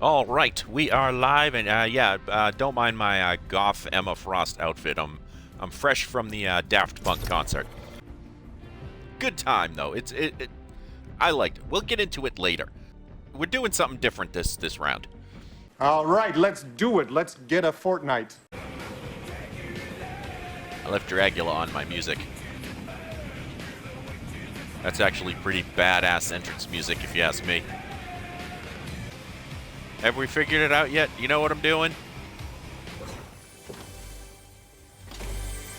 All right, we are live, and don't mind my goth Emma Frost outfit. I'm fresh from the Daft Punk concert. Good time though. I liked it. We'll get into it later. We're doing something different this round. All right, let's do it. Let's get a Fortnite. I left Dragula on my music. That's actually pretty badass entrance music, if you ask me. Have we figured it out yet? You know what I'm doing?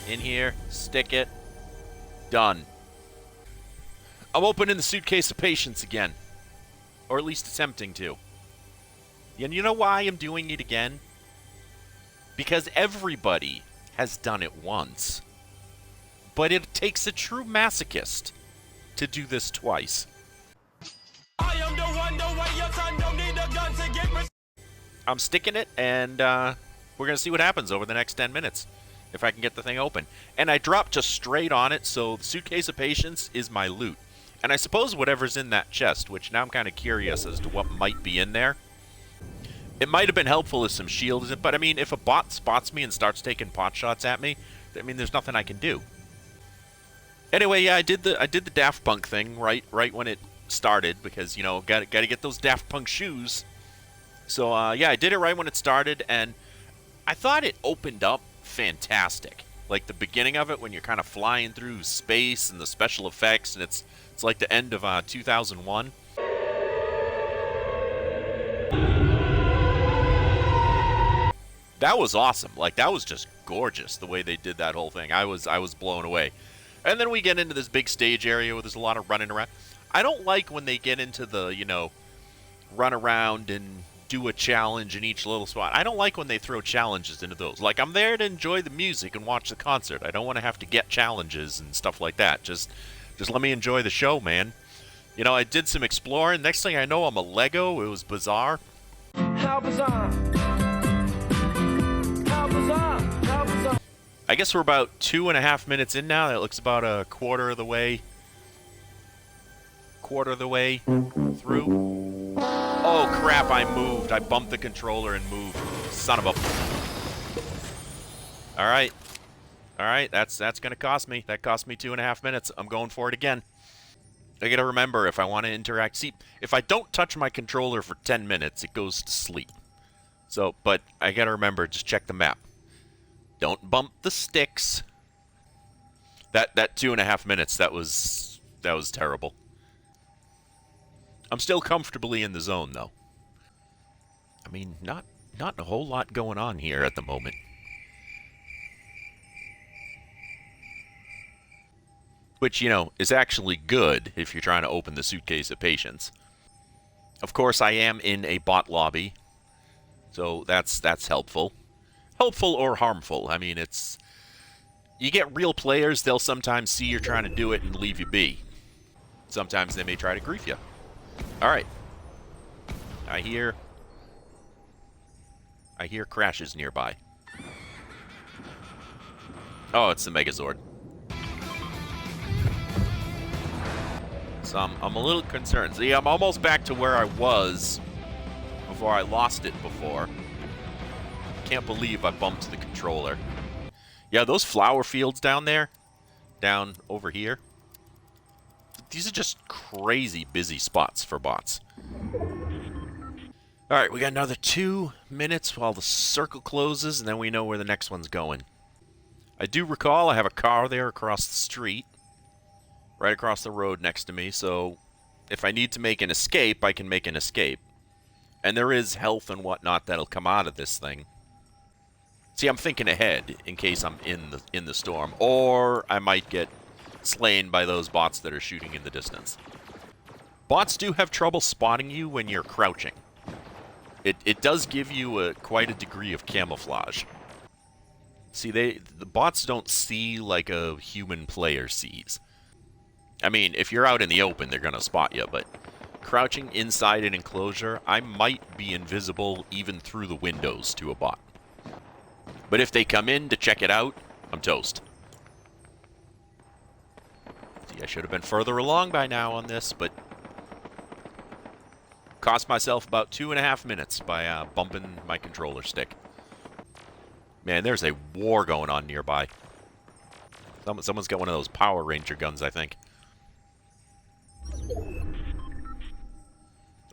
In here, stick it. Done. I'm opening the Suitcase of Patience again. Or at least attempting to. And you know why I'm doing it again? Because everybody has done it once. But it takes a true masochist to do this twice. I am the one, the way your son don't need a gun to get I'm sticking it, and we're going to see what happens over the next 10 minutes. If I can get the thing open. And I dropped just straight on it, so the Suitcase of Patience is my loot. And I suppose whatever's in that chest, which now I'm kind of curious as to what might be in there. It might have been helpful as some shields, but I mean, if a bot spots me and starts taking pot shots at me, I mean, there's nothing I can do. Anyway, yeah, I did the Daft Punk thing right when it started, because, you know, got to get those Daft Punk shoes. So, yeah, I did it right when it started, and I thought it opened up fantastic. Like, the beginning of it, when you're kind of flying through space and the special effects, and it's like the end of 2001. That was awesome. Like, that was just gorgeous, the way they did that whole thing. I was blown away. And then we get into this big stage area where there's a lot of running around. I don't like when they get into the, you know, run around and do a challenge in each little spot. I don't like when they throw challenges into those. Like, I'm there to enjoy the music and watch the concert. I don't want to have to get challenges and stuff like that. Just let me enjoy the show, man. You know, I did some exploring. Next thing I know, I'm a Lego. It was bizarre. How bizarre? How bizarre? How bizarre? I guess we're about 2.5 minutes in now. That looks about a quarter of the way through. Oh crap, I moved. I bumped the controller and moved. Son of a... Alright. Alright, that's gonna cost me. That cost me 2.5 minutes. I'm going for it again. I gotta remember, if I want to interact... See, if I don't touch my controller for 10 minutes, it goes to sleep. So, but I gotta remember, just check the map. Don't bump the sticks. That 2.5 minutes, that was terrible. I'm still comfortably in the zone, though. I mean, not a whole lot going on here at the moment. Which, you know, is actually good if you're trying to open the Suitcase of Patience. Of course, I am in a bot lobby, so that's helpful. Helpful or harmful. I mean, it's... You get real players, they'll sometimes see you're trying to do it and leave you be. Sometimes they may try to grief you. Alright. I hear crashes nearby. Oh, it's the Megazord. So I'm a little concerned. See, I'm almost back to where I was before I lost it before. Can't believe I bumped the controller. Yeah, those flower fields down there, down over here, these are just crazy busy spots for bots. Alright, we got another 2 minutes while the circle closes, and then we know where the next one's going. I do recall I have a car there across the street. Right across the road next to me, so if I need to make an escape, I can make an escape. And there is health and whatnot that'll come out of this thing. See, I'm thinking ahead in case I'm in the storm, or I might get slain by those bots that are shooting in the distance. Bots do have trouble spotting you when you're crouching. It does give you quite a degree of camouflage. See, the bots don't see like a human player sees. I mean, if you're out in the open, they're gonna spot you, but crouching inside an enclosure, I might be invisible even through the windows to a bot. But if they come in to check it out, I'm toast. See, I should have been further along by now on this, but Cost myself about 2.5 minutes by bumping my controller stick. Man, there's a war going on nearby. Someone's got one of those Power Ranger guns, I think.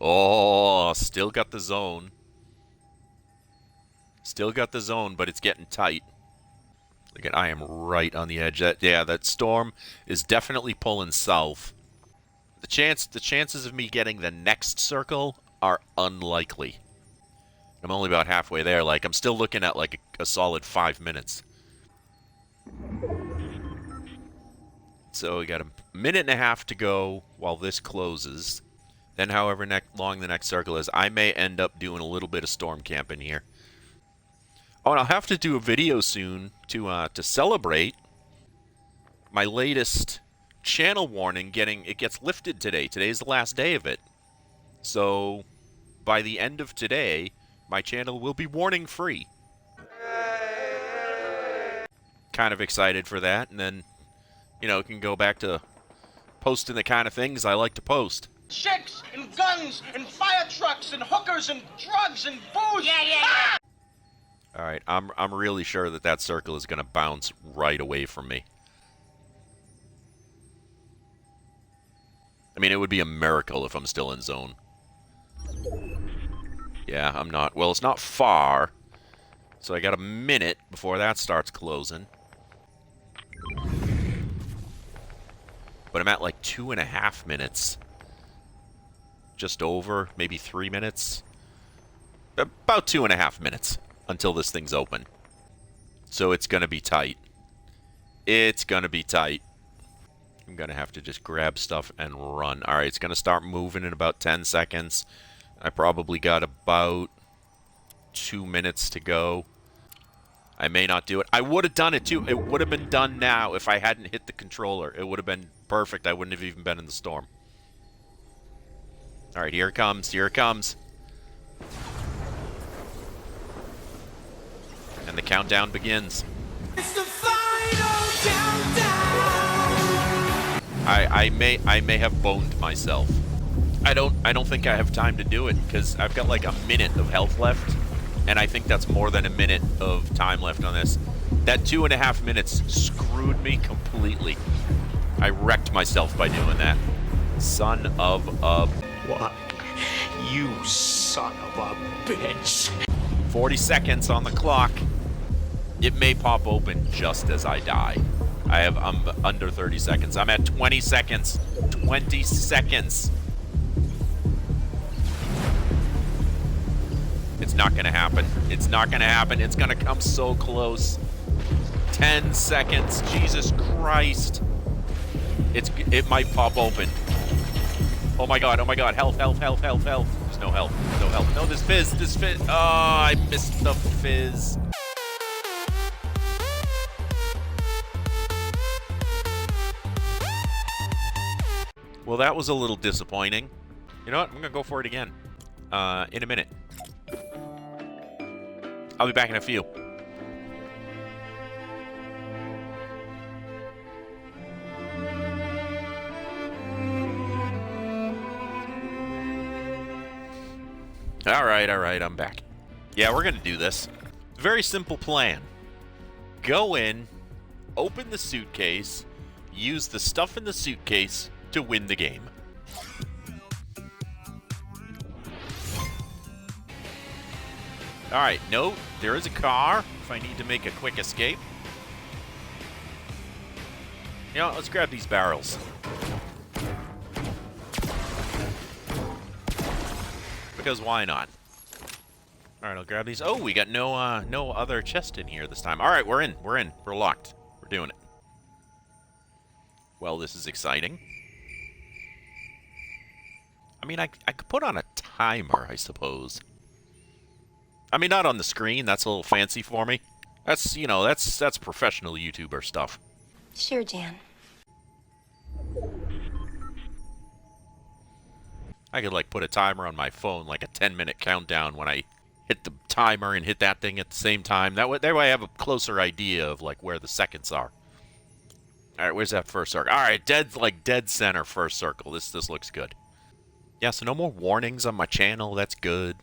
Oh, still got the zone. Still got the zone, but it's getting tight. Look at, I am right on the edge. That storm is definitely pulling south. The chances of me getting the next circle are unlikely. I'm only about halfway there. Like, I'm still looking at like a solid 5 minutes. So we got a minute and a half to go while this closes. Then, however long the next circle is, I may end up doing a little bit of storm camping here. Oh, and I'll have to do a video soon to celebrate my latest channel warning. It gets lifted today. Today's the last day of it. So by the end of today, my channel will be warning free. Kind of excited for that, and then, you know, can go back to posting the kind of things I like to post. Chicks and guns and fire trucks and hookers and drugs and booze. Yeah. Ah! All right, I'm really sure that circle is going to bounce right away from me. I mean, it would be a miracle if I'm still in zone. Yeah, I'm not. Well, it's not far. So I got a minute before that starts closing. But I'm at like 2.5 minutes. Just over, maybe 3 minutes. About 2.5 minutes until this thing's open. So it's going to be tight. It's going to be tight. I'm going to have to just grab stuff and run. All right, it's going to start moving in about 10 seconds. I probably got about 2 minutes to go. I may not do it. I would have done it too. It would have been done now if I hadn't hit the controller. It would have been perfect. I wouldn't have even been in the storm. All right, here it comes. Here it comes. And the countdown begins. It's the final countdown. I may have boned myself. I don't think I have time to do it because I've got like a minute of health left, and I think that's more than a minute of time left on this. That 2.5 minutes screwed me completely. I wrecked myself by doing that. Son of a... What? You son of a bitch. 40 seconds on the clock. It may pop open just as I die. I'm under 30 seconds. I'm at 20 seconds. 20 seconds. It's not gonna happen. It's not gonna happen. It's gonna come so close. 10 seconds. Jesus Christ. It might pop open. Oh my god, oh my god. Health, health, health, health, health. There's no health. No health. No, this fizz. This fizz. Oh, I missed the fizz. Well, that was a little disappointing. You know what? I'm gonna go for it again. In a minute. I'll be back in a few. All right, I'm back. Yeah, we're gonna do this. Very simple plan. Go in, open the suitcase, use the stuff in the suitcase to win the game. Alright, note, there is a car if I need to make a quick escape. You know, let's grab these barrels. Because why not? Alright, I'll grab these. Oh, we got no other chest in here this time. Alright, we're in. We're locked. We're doing it. Well, this is exciting. I mean, I could put on a timer, I suppose. I mean, not on the screen. That's a little fancy for me. That's, you know, that's professional YouTuber stuff. Sure, Jan. I could, like, put a timer on my phone, like a 10-minute countdown when I hit the timer and hit that thing at the same time. That way I have a closer idea of, like, where the seconds are. All right, where's that first circle? All right, dead center first circle. This looks good. Yeah, so no more warnings on my channel. That's good.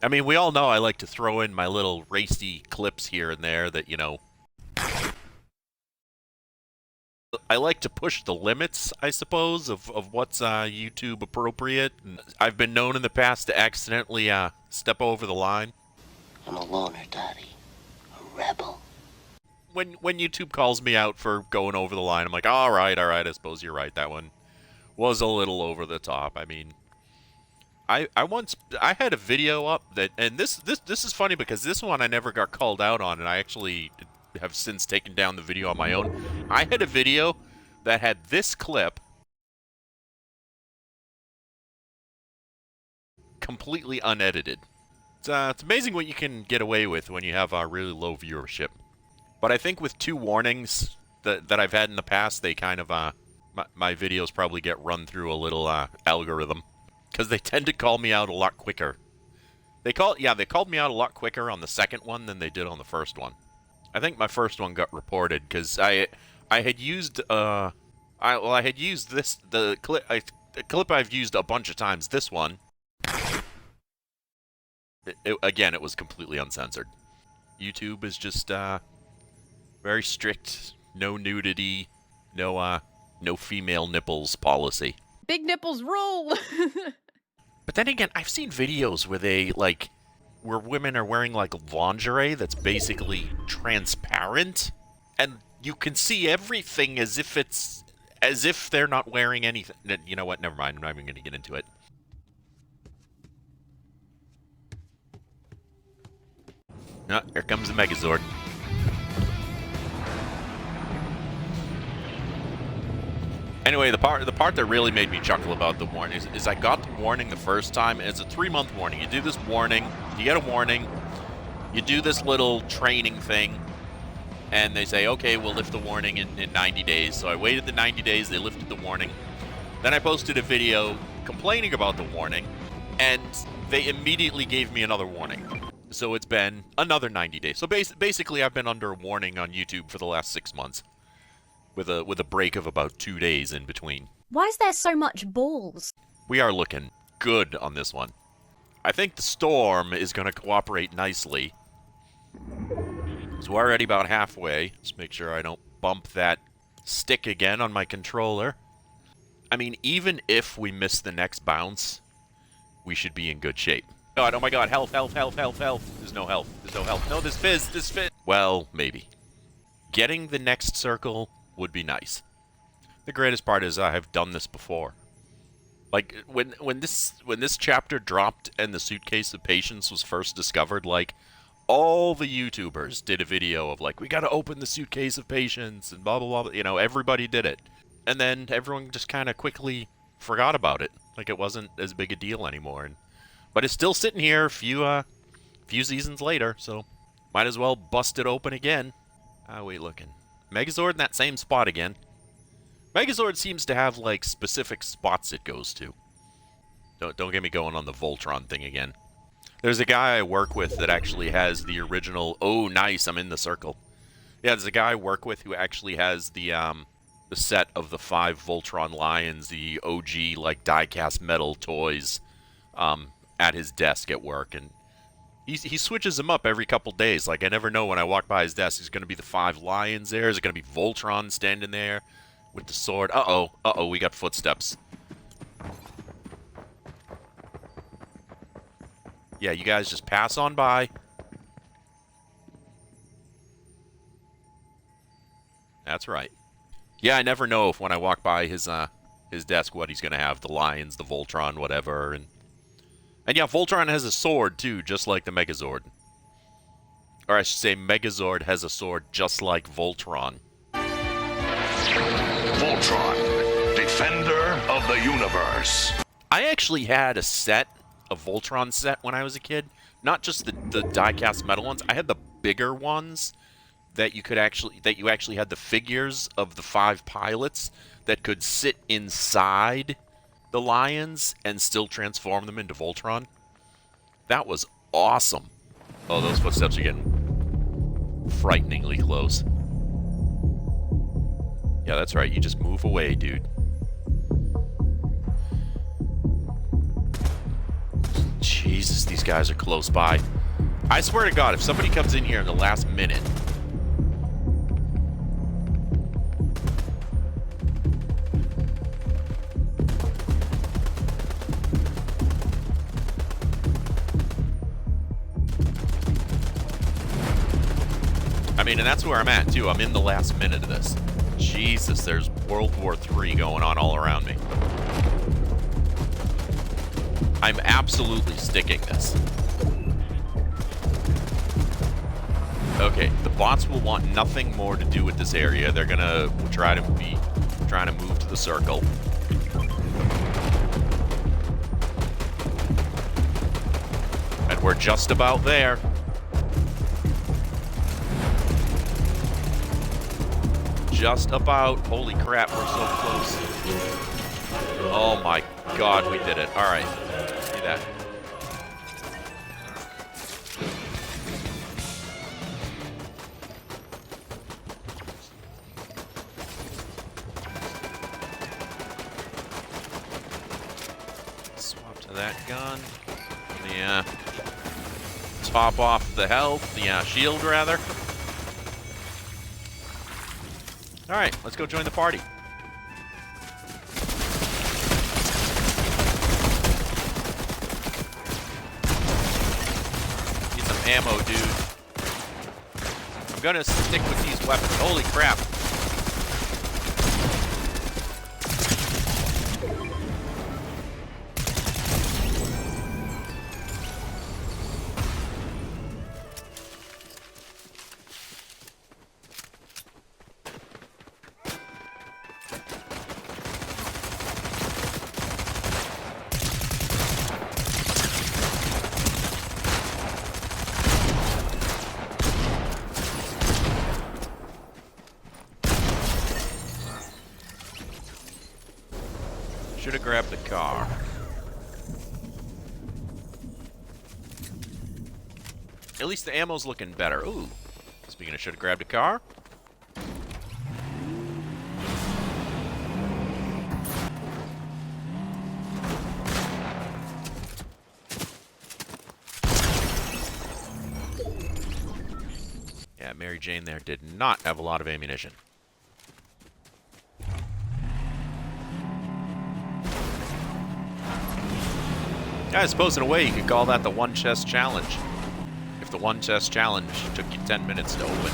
I mean, we all know I like to throw in my little racy clips here and there that, you know, I like to push the limits, I suppose, of what's YouTube appropriate. And I've been known in the past to accidentally step over the line. I'm a loner, Daddy. A rebel. When YouTube calls me out for going over the line, I'm like, all right, I suppose you're right. That one was a little over the top. I mean, I had a video up that, and this is funny because this one I never got called out on, and I actually have since taken down the video on my own. I had a video that had this clip completely unedited. It's amazing what you can get away with when you have a really low viewership. But I think with 2 warnings that I've had in the past, they kind of my videos probably get run through a little algorithm because they tend to call me out a lot quicker. They called me out a lot quicker on the second one than they did on the first one. I think my first one got reported because I had used the clip I've used a bunch of times. This one, again, it was completely uncensored. YouTube is just very strict, no nudity, no female nipples policy. Big nipples rule. But then again, I've seen videos where women are wearing like lingerie that's basically transparent, and you can see everything as if they're not wearing anything. You know what? Never mind. I'm not even going to get into it. Oh, here comes the Megazord. Anyway, the part that really made me chuckle about the warning is I got the warning the first time, and it's a 3-month warning. You do this warning, you get a warning, you do this little training thing, and they say, okay, we'll lift the warning in 90 days. So I waited the 90 days, they lifted the warning. Then I posted a video complaining about the warning, and they immediately gave me another warning. So it's been another 90 days. So basically, I've been under a warning on YouTube for the last 6 months. With a break of about 2 days in between. Why is there so much balls? We are looking good on this one. I think the storm is going to cooperate nicely. So we're already about halfway. Let's make sure I don't bump that stick again on my controller. I mean, even if we miss the next bounce, we should be in good shape. God, oh my god, health. There's no health. No, there's fizz. Well, maybe. Getting the next circle would be nice. The greatest part is I have done this before. Like when this chapter dropped and the Suitcase of Patience was first discovered, like all the YouTubers did a video of like, we got to open the Suitcase of Patience and blah blah blah. You know, everybody did it, and then everyone just kind of quickly forgot about it. Like it wasn't as big a deal anymore. But it's still sitting here a few seasons later, so might as well bust it open again. How are we looking? Megazord in that same spot again. Megazord seems to have, like, specific spots it goes to. Don't get me going on the Voltron thing again. There's a guy I work with that actually has the original... Oh, nice, I'm in the circle. Yeah, there's a guy I work with who actually has the set of the 5 Voltron Lions, the OG, like, die-cast metal toys, at his desk at work, and... He switches them up every couple days. Like, I never know when I walk by his desk, is going to be the 5 lions there? Is it going to be Voltron standing there with the sword? Uh-oh, we got footsteps. Yeah, you guys just pass on by. That's right. Yeah, I never know if when I walk by his desk what he's going to have. The lions, the Voltron, whatever, And yeah, Voltron has a sword, too, just like the Megazord. Or I should say, Megazord has a sword just like Voltron. Voltron, defender of the universe. I actually had a Voltron set when I was a kid. Not just the die-cast metal ones. I had the bigger ones that you actually had the figures of the 5 pilots that could sit inside the lions and still transform them into Voltron. That was awesome. Oh, those footsteps are getting frighteningly close. Yeah, that's right. You just move away, dude. Jesus, these guys are close by. I swear to God, if somebody comes in here in the last minute... I mean, and that's where I'm at, too. I'm in the last minute of this. Jesus, there's World War III going on all around me. I'm absolutely sticking this. Okay, the bots will want nothing more to do with this area. They're gonna try to be trying to move to the circle. And we're just about there. Just about. Holy crap, we're so close. Oh my God, we did it. All right, see that. Swap to that gun. Yeah. Top off the health. Yeah, shield rather. All right, let's go join the party. Need some ammo, dude. I'm gonna stick with these weapons. Holy crap. Should have grabbed the car. At least the ammo's looking better. Ooh. Speaking of should have grabbed a car. Yeah, Mary Jane there did not have a lot of ammunition. I suppose in a way you could call that the one chest challenge. If the one chest challenge took you 10 minutes to open.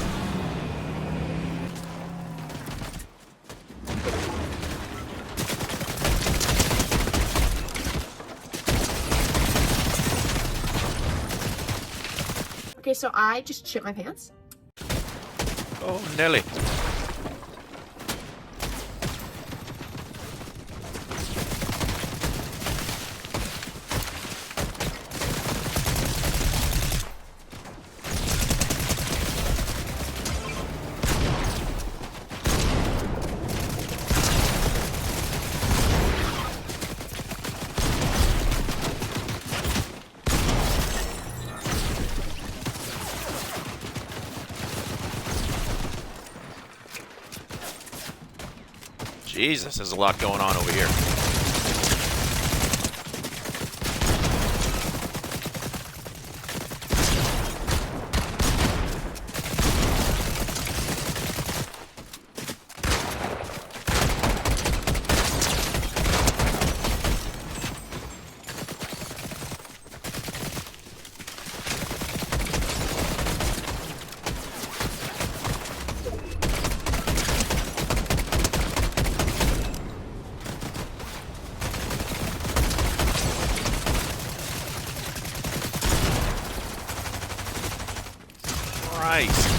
Okay, so I just shit my pants. Oh, Nelly. Jesus, there's a lot going on over here. Christ.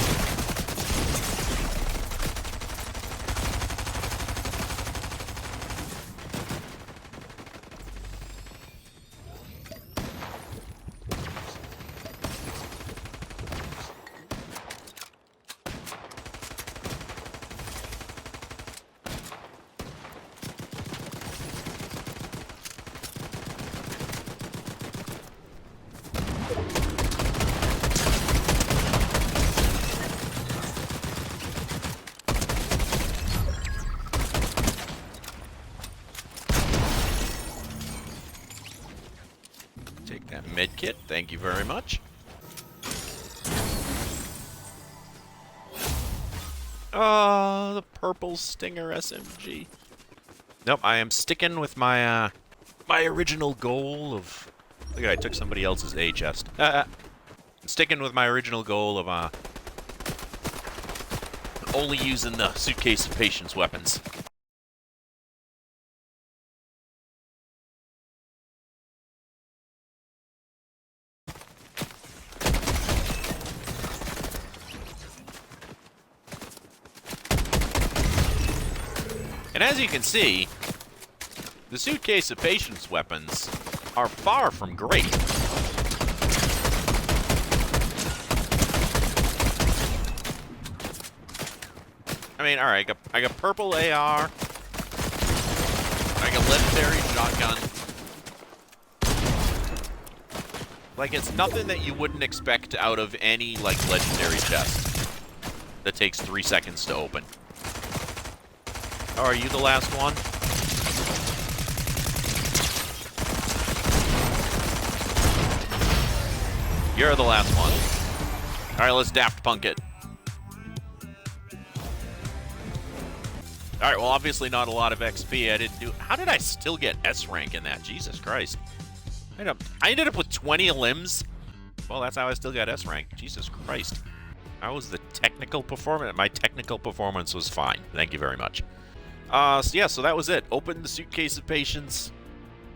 Take that med kit. Thank you very much. Oh, the purple Stinger SMG. Nope, I am sticking with my my original goal of... Look at I took somebody else's A chest. I'm sticking with my original goal of only using the Suitcase of Patience weapons. And as you can see, the Suitcase of Patience weapons are far from great. I mean, alright, I got purple AR. I got legendary shotgun. Like, it's nothing that you wouldn't expect out of any, like, legendary chest that takes 3 seconds to open. Oh, are you the last one? You're the last one. Alright, let's Daft Punk it. Alright, well, obviously not a lot of XP. I didn't do... How did I still get S rank in that? Jesus Christ. I ended up with 20 limbs. Well, that's how I still got S rank. Jesus Christ. How was the technical performance? My technical performance was fine. Thank you very much. So yeah, so that was it. Opened the Suitcase of Patience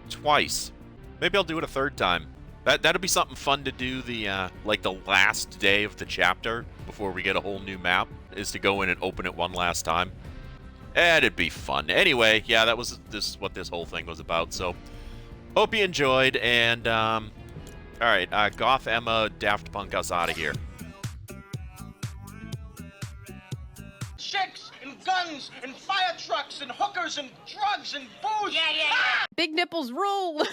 twice. Maybe I'll do it a third time. That'll be something fun to do the like the last day of the chapter before we get a whole new map, is to go in and open it one last time. It'd be fun. Anyway, yeah, that was what this whole thing was about. So hope you enjoyed, and alright, Goth Emma, Daft Punk us out of here. Chicks and guns and fire trucks and hookers and drugs and booze. Big nipples rule.